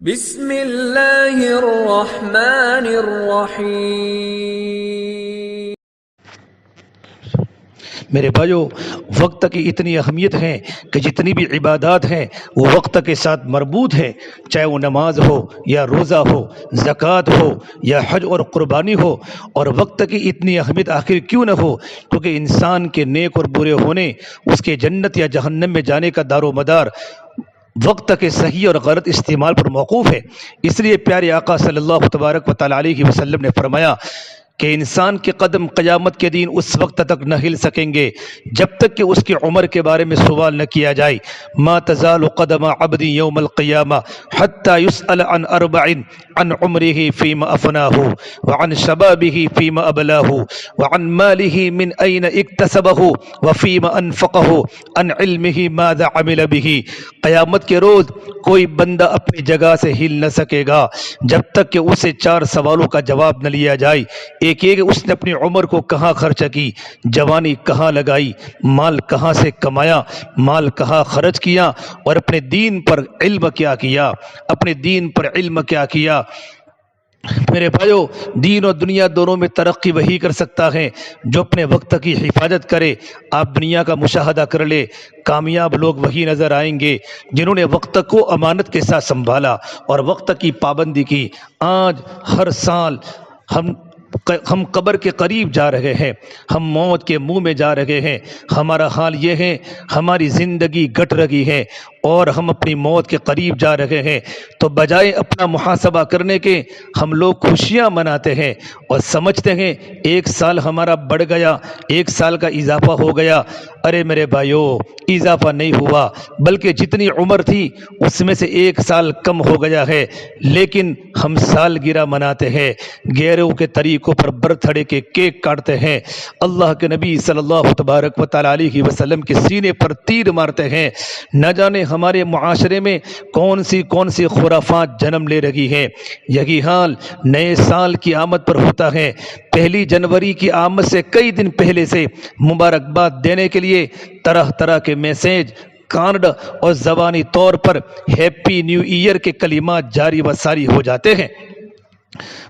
بسم اللہ الرحمن الرحیم۔ میرے بھائیو، وقت کی اتنی اہمیت ہے کہ جتنی بھی عبادات ہیں وہ وقت کے ساتھ مربوط ہیں، چاہے وہ نماز ہو یا روزہ ہو، زکوٰۃ ہو یا حج اور قربانی ہو۔ اور وقت کی اتنی اہمیت آخر کیوں نہ ہو؟ کیونکہ انسان کے نیک اور برے ہونے، اس کے جنت یا جہنم میں جانے کا دار و مدار وقت کے صحیح اور غلط استعمال پر موقوف ہے۔ اس لیے پیارے آقا صلی اللہ تبارک و تعالی علیہ وسلم نے فرمایا کہ انسان کے قدم قیامت کے دن اس وقت تک نہ ہل سکیں گے جب تک کہ اس کی عمر کے بارے میں سوال نہ کیا جائے۔ ما تزال قدم عبد یوم القیامہ حتی یسأل عن اربع: عن عمره فیما افناہ، وعن شبابہ فیما ابلاہ، وعن مالہ من این اکتسبہ وفیما انفقہ، عن علمہ ماذا عمل بہ۔ قیامت کے روز کوئی بندہ اپنی جگہ سے ہل نہ سکے گا جب تک کہ اسے چار سوالوں کا جواب نہ لیا جائے۔ ایک یہ کہ اس نے اپنی عمر کو کہاں خرچ کی، جوانی کہاں لگائی، مال کہاں سے کمایا، مال کہاں خرچ کیا، اور اپنے دین پر علم کیا کیا، اپنے دین پر علم کیا کیا۔ میرے بھائیو، دین اور دنیا دونوں میں ترقی وہی کر سکتا ہے جو اپنے وقت کی حفاظت کرے۔ آپ دنیا کا مشاہدہ کر لے، کامیاب لوگ وہی نظر آئیں گے جنہوں نے وقت کو امانت کے ساتھ سنبھالا اور وقت کی پابندی کی۔ آج ہر سال ہم قبر کے قریب جا رہے ہیں، ہم موت کے منہ میں جا رہے ہیں۔ ہمارا حال یہ ہے، ہماری زندگی گٹ رہی ہے اور ہم اپنی موت کے قریب جا رہے ہیں، تو بجائے اپنا محاسبہ کرنے کے ہم لوگ خوشیاں مناتے ہیں اور سمجھتے ہیں ایک سال ہمارا بڑھ گیا، ایک سال کا اضافہ ہو گیا۔ ارے میرے بھائیو، اضافہ نہیں ہوا، بلکہ جتنی عمر تھی اس میں سے ایک سال کم ہو گیا ہے۔ لیکن ہم سالگرہ مناتے ہیں، غیروں کے طریقوں پر برتھ ڈے کے کیک کاٹتے ہیں، اللہ کے نبی صلی اللہ تبارک و تعالی علیہ وسلم کے سینے پر تیر مارتے ہیں۔ نہ جانے ہمارے معاشرے میں کون سی خرافات جنم لے رہی ہیں۔ یہی حال نئے سال کی آمد پر ہوتا ہے۔ پہلی جنوری کی آمد سے کئی دن پہلے سے مبارکباد دینے کے لیے طرح طرح کے میسیج، کارڈ اور زبانی طور پر ہیپی نیو ایئر کے کلمات جاری و ساری ہو جاتے ہیں۔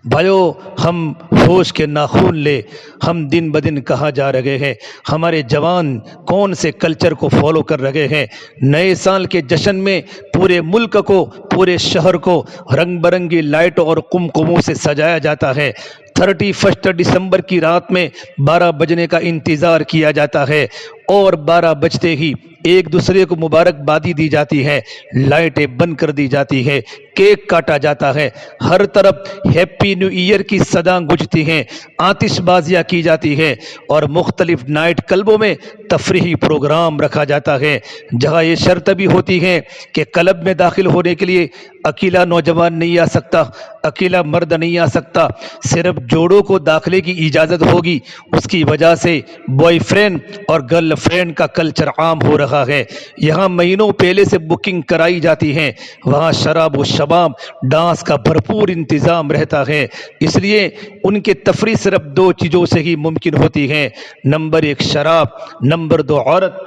بھائیو، ہم ہوش کے ناخن لے، ہم دن بدن کہاں جا رہے ہیں؟ ہمارے جوان کون سے کلچر کو فالو کر رہے ہیں؟ نئے سال کے جشن میں پورے ملک کو، پورے شہر کو رنگ برنگی لائٹوں اور قمقموں سے سجایا جاتا ہے۔ 31 دسمبر کی رات میں 12 بجنے کا انتظار کیا جاتا ہے اور 12 بجتے ہی ایک دوسرے کو مبارکبادی دی جاتی ہے، لائٹیں بند کر دی جاتی ہے، کیک کاٹا جاتا ہے، ہر طرف ہیپی نیو ایئر کی صدا گونجتی ہیں، آتش بازیاں کی جاتی ہے اور مختلف نائٹ کلبوں میں تفریحی پروگرام رکھا جاتا ہے، جہاں یہ شرط بھی ہوتی ہے کہ کلب میں داخل ہونے کے لیے اکیلا نوجوان نہیں آ سکتا، اکیلا مرد نہیں آ سکتا، صرف جوڑوں کو داخلے کی اجازت ہوگی۔ اس کی وجہ سے بوائے فرینڈ اور گرل فرینڈ کا کلچر عام ہو رہا ہے۔ یہاں مہینوں پہلے سے بکنگ کرائی جاتی ہے، وہاں شراب و شباب، ڈانس کا بھرپور انتظام رہتا ہے۔ اس لیے ان کی تفریح صرف 2 چیزوں سے ہی ممکن ہوتی ہے، نمبر 1 شراب، نمبر 2 عورت۔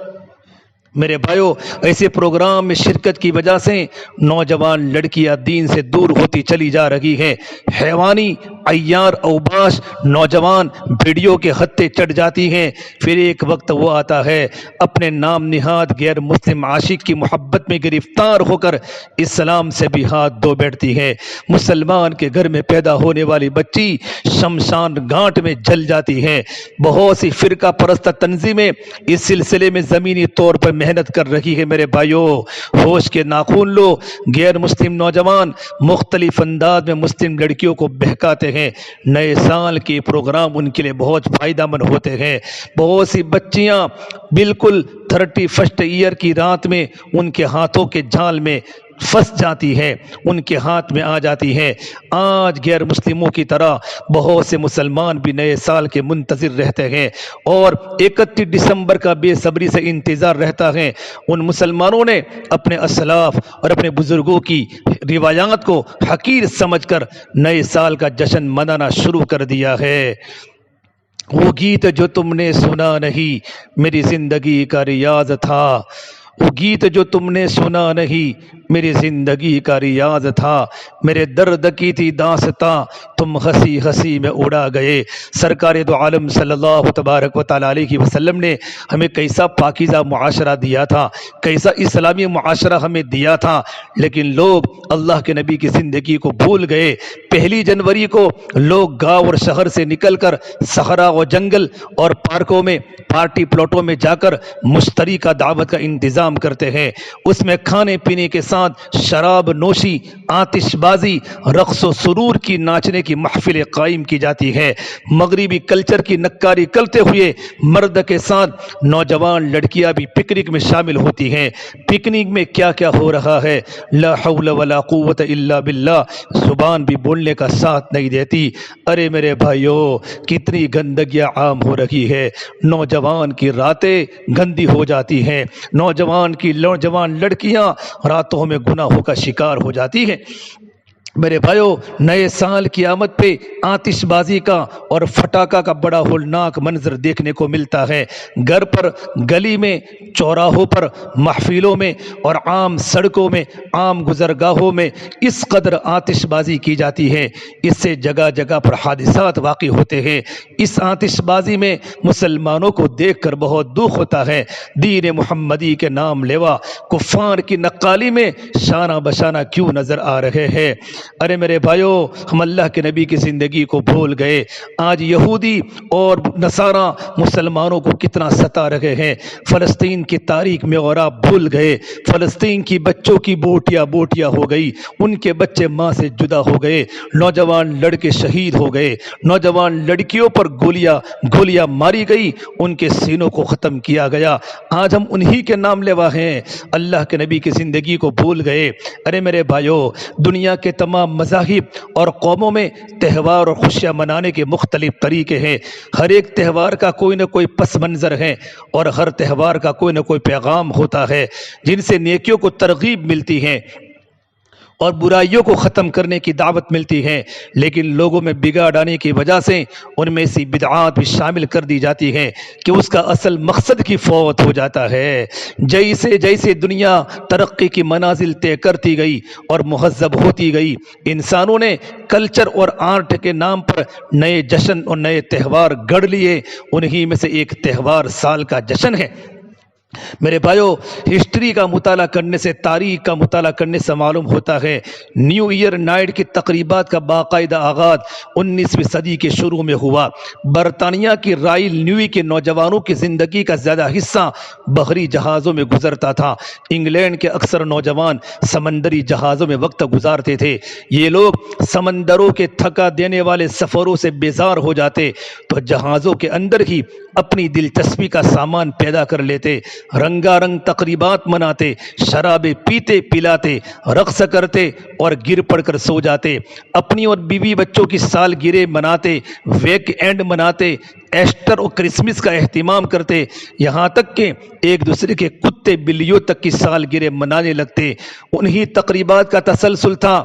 میرے بھائیو، ایسے پروگرام میں شرکت کی وجہ سے نوجوان لڑکیاں دین سے دور ہوتی چلی جا رہی ہیں۔ حیوانی عیار اوباش نوجوان ویڈیو کے ہتھے چڑھ جاتی ہیں۔ پھر ایک وقت وہ آتا ہے، اپنے نام نہاد غیر مسلم عاشق کی محبت میں گرفتار ہو کر اسلام سے بھی ہاتھ دھو بیٹھتی ہے۔ مسلمان کے گھر میں پیدا ہونے والی بچی شمشان گھاٹ میں جل جاتی ہے۔ بہت سی فرقہ پرست تنظیمیں اس سلسلے میں زمینی طور پر محنت کر رہی ہے۔ میرے بھائیو، ہوش کے ناخن لو، غیر مسلم نوجوان مختلف انداز میں مسلم لڑکیوں کو بہکاتے ہیں۔ نئے سال کے پروگرام ان کے لیے بہت فائدہ مند ہوتے ہیں۔ بہت سی بچیاں بالکل 31 ایئر کی رات میں ان کے ہاتھوں کے جال میں پھنس جاتی ہے، ان کے ہاتھ میں آ جاتی ہے۔ آج غیر مسلموں کی طرح بہت سے مسلمان بھی نئے سال کے منتظر رہتے ہیں اور 31 دسمبر کا بے صبری سے انتظار رہتا ہے۔ ان مسلمانوں نے اپنے اسلاف اور اپنے بزرگوں کی روایات کو حقیر سمجھ کر نئے سال کا جشن منانا شروع کر دیا ہے۔ وہ گیت جو تم نے سنا نہیں میری زندگی کا ریاض تھا، وہ گیت جو تم نے سنا نہیں میری زندگی کا ریاض تھا، میرے درد کی تھی داستاں، تم ہنسی ہنسی میں اڑا گئے۔ سرکار دو عالم صلی اللہ تبارک و تعالیٰ علیہ وسلم نے ہمیں کیسا پاکیزہ معاشرہ دیا تھا، کیسا اسلامی معاشرہ ہمیں دیا تھا، لیکن لوگ اللہ کے نبی کی زندگی کو بھول گئے۔ 1 جنوری کو لوگ گاؤں اور شہر سے نکل کر صحرا و جنگل اور پارکوں میں، پارٹی پلاٹوں میں جا کر مشترکہ دعوت کا انتظام کرتے ہیں۔ اس میں کھانے پینے کے ساتھ شراب نوشی، آتش بازی، رقص و سرور کی، ناچنے کی محفلیں قائم کی جاتی ہے۔ مغربی کلچر کی نکاری کرتے ہوئے مرد کے ساتھ نوجوان لڑکیاں بھی پکنک میں شامل ہوتی ہیں۔ پکنک میں کیا کیا ہو رہا ہے، لا حول ولا قوت الا باللہ، زبان بھی بولنے کا ساتھ نہیں دیتی۔ ارے میرے بھائیوں، کتنی گندگیاں عام ہو رہی ہے، نوجوان کی راتیں گندی ہو جاتی ہیں، نوجوان لڑکیاں راتوں میں گناہوں کا شکار ہو جاتی ہیں۔ میرے بھائیوں، نئے سال کی آمد پہ آتش بازی کا اور پٹاخہ کا بڑا ہولناک منظر دیکھنے کو ملتا ہے۔ گھر پر، گلی میں، چوراہوں پر، محفلوں میں اور عام سڑکوں میں، عام گزرگاہوں میں اس قدر آتش بازی کی جاتی ہے، اس سے جگہ جگہ پر حادثات واقع ہوتے ہیں۔ اس آتش بازی میں مسلمانوں کو دیکھ کر بہت دکھ ہوتا ہے۔ دین محمدی کے نام لیوا کفار کی نقالی میں شانہ بشانہ کیوں نظر آ رہے ہیں؟ ارے میرے بھائیوں، ہم اللہ کے نبی کی زندگی کو بھول گئے۔ آج یہودی اور نصارہ مسلمانوں کو کتنا ستا رہے ہیں۔ فلسطین کی تاریخ میں اور آپ بھول گئے۔ فلسطین کی بچوں کی بوٹیاں ہو گئی، ان کے بچے ماں سے جدا ہو گئے، نوجوان لڑکے شہید ہو گئے، نوجوان لڑکیوں پر گولیاں ماری گئی، ان کے سینوں کو ختم کیا گیا۔ آج ہم انہی کے نام لیوا ہیں، اللہ کے نبی کی زندگی کو بھول گئے۔ ارے میرے بھائیوں، دنیا کے تمام مذاہب اور قوموں میں تہوار اور خوشیاں منانے کے مختلف طریقے ہیں۔ ہر ایک تہوار کا کوئی نہ کوئی پس منظر ہے اور ہر تہوار کا کوئی نہ کوئی پیغام ہوتا ہے جن سے نیکیوں کو ترغیب ملتی ہے اور برائیوں کو ختم کرنے کی دعوت ملتی ہے، لیکن لوگوں میں بگاڑ آنے کی وجہ سے ان میں ایسی بدعات بھی شامل کر دی جاتی ہیں کہ اس کا اصل مقصد کی فوت ہو جاتا ہے۔ جیسے جیسے دنیا ترقی کی منازل طے کرتی گئی اور مہذب ہوتی گئی، انسانوں نے کلچر اور آرٹ کے نام پر نئے جشن اور نئے تہوار گڑھ لیے۔ انہی میں سے ایک تہوار سال کا جشن ہے۔ میرے بھائیوں، ہسٹری کا مطالعہ کرنے سے، تاریخ کا مطالعہ کرنے سے معلوم ہوتا ہے نیو ایئر نائٹ کی تقریبات کا باقاعدہ آغاز 19ویں صدی کے شروع میں ہوا۔ برطانیہ کی رائل نیوی کے نوجوانوں کی زندگی کا زیادہ حصہ بحری جہازوں میں گزرتا تھا۔ انگلینڈ کے اکثر نوجوان سمندری جہازوں میں وقت گزارتے تھے۔ یہ لوگ سمندروں کے تھکا دینے والے سفروں سے بیزار ہو جاتے تو جہازوں کے اندر ہی اپنی دلچسپی کا سامان پیدا کر لیتے، رنگا رنگ تقریبات مناتے، شرابیں پیتے پلاتے، رقص کرتے اور گر پڑ کر سو جاتے، اپنی اور بیوی بچوں کی سالگرہ مناتے، ویک اینڈ مناتے، ایسٹر اور کرسمس کا اہتمام کرتے، یہاں تک کہ ایک دوسرے کے کتے بلیوں تک کی سالگرہ منانے لگتے۔ انہی تقریبات کا تسلسل تھا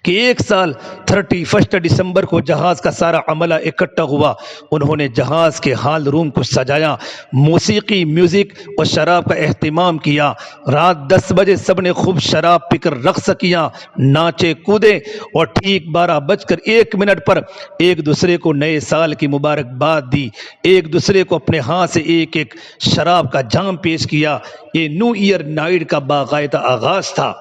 کہ ایک سال 31 دسمبر کو جہاز کا سارا عملہ اکٹھا ہوا۔ انہوں نے جہاز کے ہال روم کو سجایا، موسیقی، میوزک اور شراب کا اہتمام کیا۔ رات 10 بجے سب نے خوب شراب پی کر رقص کیا، ناچے کودے اور ٹھیک 12:01 پر ایک دوسرے کو نئے سال کی مبارکباد دی، ایک دوسرے کو اپنے ہاتھ سے ایک ایک شراب کا جام پیش کیا۔ یہ نیو ایئر نائٹ کا باقاعدہ آغاز تھا۔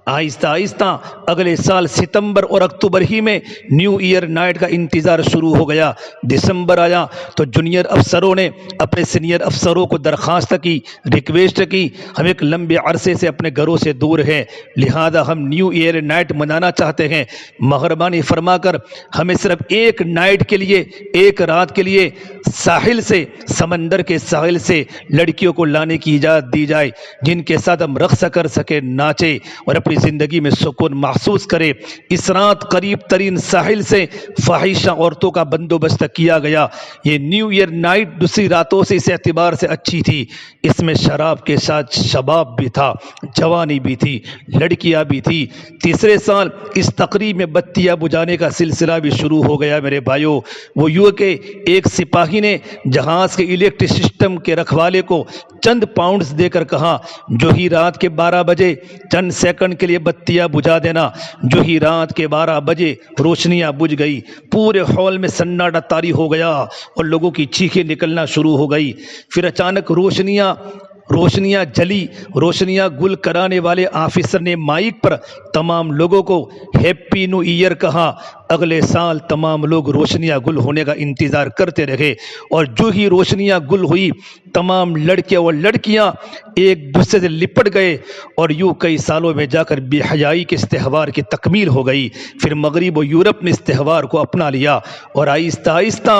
آہستہ آہستہ اگلے سال ستمبر اور اکتوبر ہی میں نیو ایئر نائٹ کا انتظار شروع ہو گیا۔ دسمبر آیا تو جونیئر افسروں نے اپنے سینئر افسروں کو درخواست کی، ریکویسٹ کی، ہم ایک لمبے عرصے سے اپنے گھروں سے دور ہیں، لہذا ہم نیو ایئر نائٹ منانا چاہتے ہیں، مہربانی فرما کر ہمیں صرف ایک نائٹ کے لیے، ایک رات کے لیے ساحل سے، سمندر کے ساحل سے لڑکیوں کو لانے کی اجازت دی جائے جن کے ساتھ ہم رقص کر سکے، ناچے اور اپنی زندگی میں سکون محسوس کرے۔ اس رات قریب ترین ساحل سے فاحشہ عورتوں کا بندوبست کیا گیا۔ یہ نیو ایئر نائٹ دوسری راتوں سے اس اعتبار سے اچھی تھی، اس میں شراب کے ساتھ شباب بھی تھا، جوانی بھی تھی، لڑکیاں بھی تھی۔ تیسرے سال اس تقریب میں بتیاں بجھانے کا سلسلہ بھی شروع ہو گیا۔ میرے بھائیوں، وہ یوں کہ ایک سپاہی نے جہاز کے الیکٹرک سسٹم کے رکھوالے کو چند پاؤنڈز دے کر کہا جو ہی رات کے 12 بجے چند سیکنڈ کے لیے بتیاں بجھا دینا۔ جو ہی رات کے 12 بجے روشنیاں بجھ گئی، پورے ہال میں سناٹا طاری ہو گیا اور لوگوں کی چیخیں نکلنا شروع ہو گئی۔ پھر اچانک روشنیاں جلی۔ روشنیاں گل کرانے والے آفیسر نے مائک پر تمام لوگوں کو ہیپی نیو ایئر کہا۔ اگلے سال تمام لوگ روشنیاں گل ہونے کا انتظار کرتے رہے، اور جو ہی روشنیاں گل ہوئی تمام لڑکے اور لڑکیاں ایک دوسرے سے لپٹ گئے، اور یوں کئی سالوں میں جا کر بے حیائی کے اس تہوار کی تکمیل ہو گئی۔ پھر مغرب و یورپ نے اس تہوار کو اپنا لیا، اور آہستہ آہستہ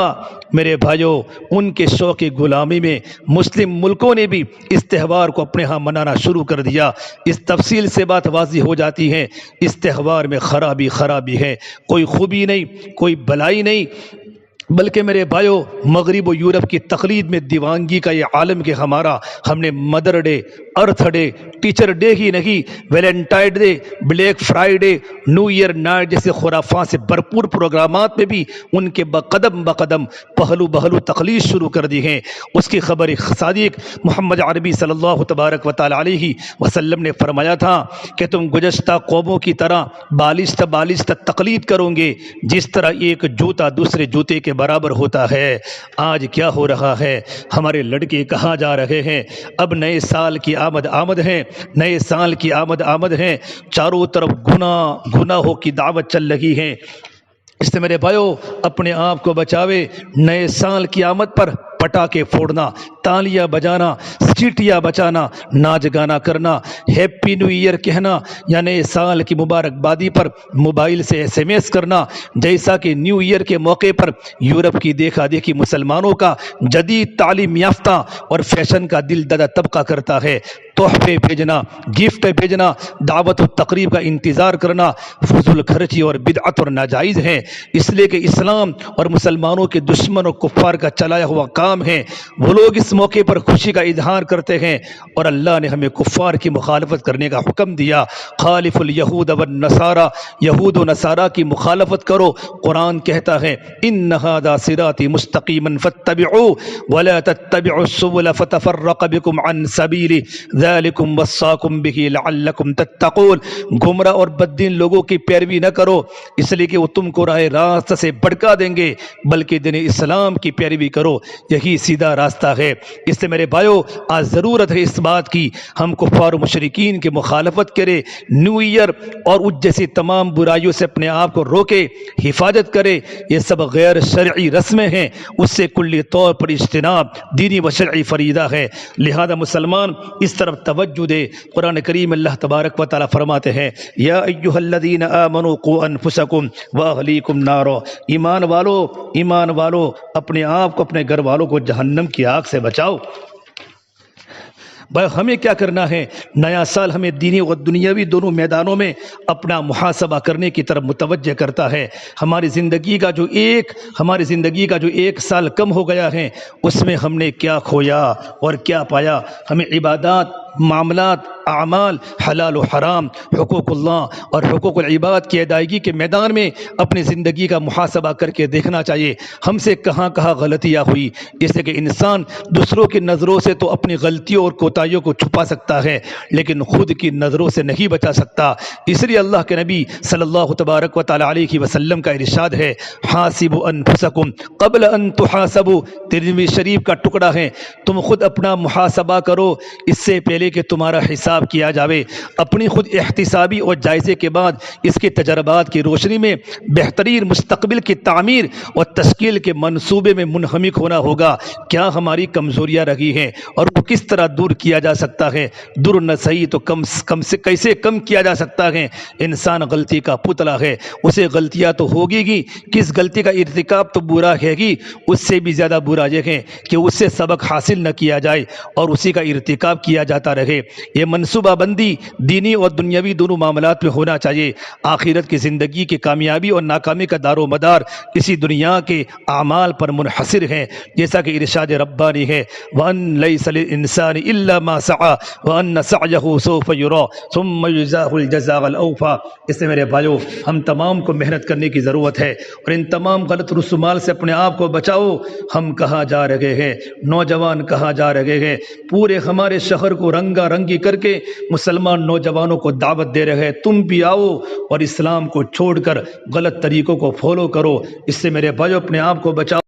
میرے بھائیوں ان کے شوق غلامی میں مسلم ملکوں نے بھی اس تہوار کو اپنے ہاں منانا شروع کر دیا۔ اس تفصیل سے بات واضح ہو جاتی ہے، اس تہوار میں خرابی ہے، کوئی خوبی نہیں، کوئی بلائی نہیں، بلکہ میرے بھائیوں مغرب و یورپ کی تقلید میں دیوانگی کا یہ عالم کہ ہم نے mother day, earth day, teacher day ہی نہیں، Valentine day, black Friday, new year night جیسے خرافات سے بھرپور پروگرامات میں بھی ان کے بقدم پہلو تقلید شروع کر دی ہیں۔ اس کی خبر صادق محمد عربی صلی اللہ تبارک و تعالی علیہ وسلم نے فرمایا تھا کہ تم گزشتہ قوموں کی طرح بالشتہ تقلید کرو گے، جس طرح ایک جوتا دوسرے جوتے کے برابر ہوتا ہے۔ آج کیا ہو رہا ہے؟ ہمارے لڑکے کہاں جا رہے ہیں؟ اب نئے سال کی آمد ہے، چاروں طرف گناہوں کی دعوت چل رہی ہے۔ اس سے میرے بھائیو اپنے آپ کو بچاوے۔ نئے سال کی آمد پر پٹاخے پھوڑنا، تالیاں بجانا، سیٹیاں بچانا، ناچ گانا کرنا، ہیپی نیو ایئر کہنا یا نئے سال کی مبارکبادی پر موبائل سے SMS کرنا، جیسا کہ نیو ایئر کے موقع پر یورپ کی دیکھا دیکھی مسلمانوں کا جدید تعلیم یافتہ اور فیشن کا دل دادا طبقہ کرتا ہے۔ تحفے بھیجنا، گفٹ بھیجنا، دعوت و تقریب کا انتظار کرنا فضول خرچی اور بدعت اور ناجائز ہے، اس لیے کہ اسلام اور مسلمانوں کے دشمن اور کفار کا چلایا ہوا کام ہے۔ وہ لوگ اس موقع پر خوشی کا اظہار کرتے ہیں، اور اللہ نے ہمیں کفار کی مخالفت کرنے کا حکم دیا۔ خالف الیہود والنصارى، یہود و نصارہ کی مخالفت کرو۔ قرآن کہتا ہے ان ھذا صراطی مستقیما فاتبعوہ ولا تتبعوا السبل فتفرق بکم عن سبیلہ ذالکم وصاکم بہ لعلکم تتقون۔ گمراہ اور بددین لوگوں کی پیروی نہ کرو، اس لیے کہ وہ تم کو راہ راستہ سے بھٹکا دیں گے، بلکہ دین اسلام کی پیروی کرو، یہی سیدھا راستہ ہے۔ اس سے میرے بھائیو آج ضرورت ہے اس بات کی ہم کفار و مشرکین کی مخالفت کرے، نیو ایئر اور اس جیسی تمام برائیوں سے اپنے آپ کو روکے، حفاظت کرے۔ یہ سب غیر شرعی رسمیں ہیں، اس سے کلی طور پر اجتناب دینی و شرعی فریضہ ہے، لہذا مسلمان اس طرف توجہ دے۔ قرآن کریم اللہ تبارک و تعالی فرماتے ہیں یا ایھا الذین آمنوا قوا انفسکم واہلیکم نارا، ایمان والو اپنے آپ کو اپنے گھر والوں کو جہنم کی آگ سے بچاؤ۔ بھائی ہمیں کیا کرنا ہے؟ نیا سال ہمیں دینی و دنیاوی دونوں میدانوں میں اپنا محاسبہ کرنے کی طرف متوجہ کرتا ہے۔ ہماری زندگی کا جو ایک سال کم ہو گیا ہے، اس میں ہم نے کیا کھویا اور کیا پایا۔ ہمیں عبادات، معاملات، اعمال، حلال و حرام، حقوق اللہ اور حقوق العباد کی ادائیگی کے میدان میں اپنی زندگی کا محاسبہ کر کے دیکھنا چاہیے ہم سے کہاں غلطیاں ہوئی۔ اس لیے کہ انسان دوسروں کی نظروں سے تو اپنی غلطیوں اور کوتاہیوں کو چھپا سکتا ہے، لیکن خود کی نظروں سے نہیں بچا سکتا۔ اس لیے اللہ کے نبی صلی اللہ تبارک و تعالی علیہ وسلم کا ارشاد ہے حاسبوا انفسکم قبل ان تحاسبوا، ترمذی شریف کا ٹکڑا ہے، تم خود اپنا محاسبہ کرو اس سے پہلے کہ تمہارا حساب کیا جاوے۔ اپنی خود احتسابی اور جائزے کے بعد اس کے تجربات کی روشنی میں بہترین مستقبل کی تعمیر اور تشکیل کے منصوبے میں منہمک ہونا ہوگا۔ کیا ہماری کمزوریاں رہی ہیں اور وہ کس طرح دور کیا جا سکتا ہے؟ دور نہ صحیح تو کیسے کم کیا جا سکتا ہے؟ انسان غلطی کا پتلا ہے، اسے غلطیاں تو ہوگی گی، کس غلطی کا ارتکاب تو برا ہے گی، اس سے بھی زیادہ برا یہ ہے کہ اس سے سبق حاصل نہ کیا جائے اور اسی کا ارتکاب کیا جاتا رہے۔ یہ منصوبہ بندی دینی اور دنیاوی دونوں معاملات میں ہونا چاہیے۔ آخرت کی زندگی کی کامیابی اور ناکامی کا دار و مدار اسی دنیا کے اعمال پر منحصر ہے، جیسا کہ ارشاد ربانی ہے وَأَن لَيْسَ لِلْإِنسَانِ إِلَّا ما سعى وأن سعيه سوف يرى ثم يجزاه الجزاء الأوفى۔ اس سے میرے بھائیو ہم تمام کو محنت کرنے کی ضرورت ہے اور ان تمام غلط رسومات سے اپنے آپ کو بچاؤ۔ ہم کہاں جا رہے ہیں، نوجوان کہاں جا رہے ہیں، پورے ہمارے شہر کو رنگا رنگی کر کے مسلمان نوجوانوں کو دعوت دے رہے ہیں، تم بھی آؤ اور اسلام کو چھوڑ کر غلط طریقوں کو فالو کرو۔ اس سے میرے بھائیو اپنے آپ کو بچاؤ۔